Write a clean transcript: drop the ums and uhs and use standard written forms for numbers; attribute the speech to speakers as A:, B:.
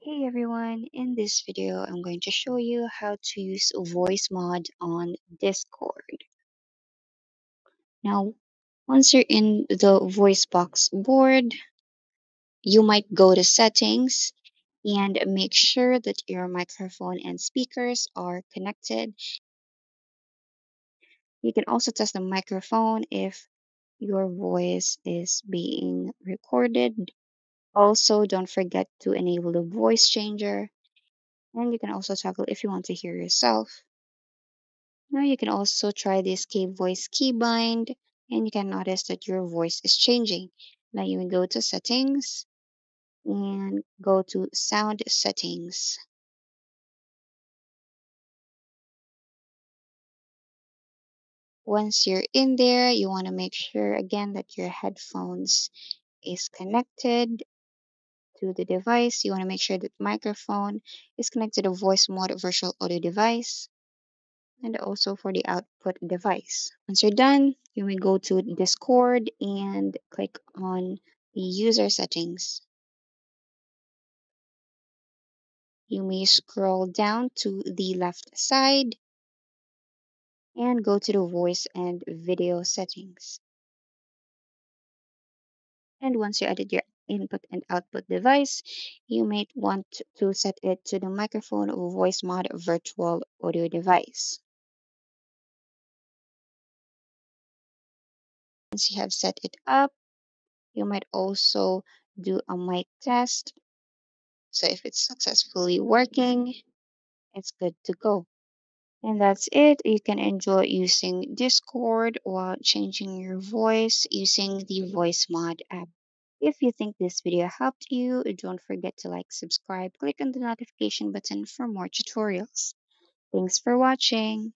A: Hey everyone, in this video I'm going to show you how to use Voicemod on Discord. Now, once you're in the voice box board, you might go to settings and make sure that your microphone and speakers are connected. You can also test the microphone if your voice is being recorded. Also, don't forget to enable the voice changer, and you can also toggle if you want to hear yourself. Now you can also try the escape voice keybind, and you can notice that your voice is changing. Now you will go to settings and go to sound settings. Once you're in there, you want to make sure again that your headphones is connected to the device. You want to make sure that microphone is connected to voice mode virtual audio device, and also for the output device. Once you're done, you may go to Discord and click on the user settings. You may scroll down to the left side and go to the voice and video settings. And once you edit your input and output device, you might want to set it to the microphone voice mod virtual audio device. Once you have set it up, you might also do a mic test. So if it's successfully working, it's good to go. And that's it. You can enjoy using Discord while changing your voice using the Voicemod app. If you think this video helped you, don't forget to like, subscribe, click on the notification button for more tutorials. Thanks for watching.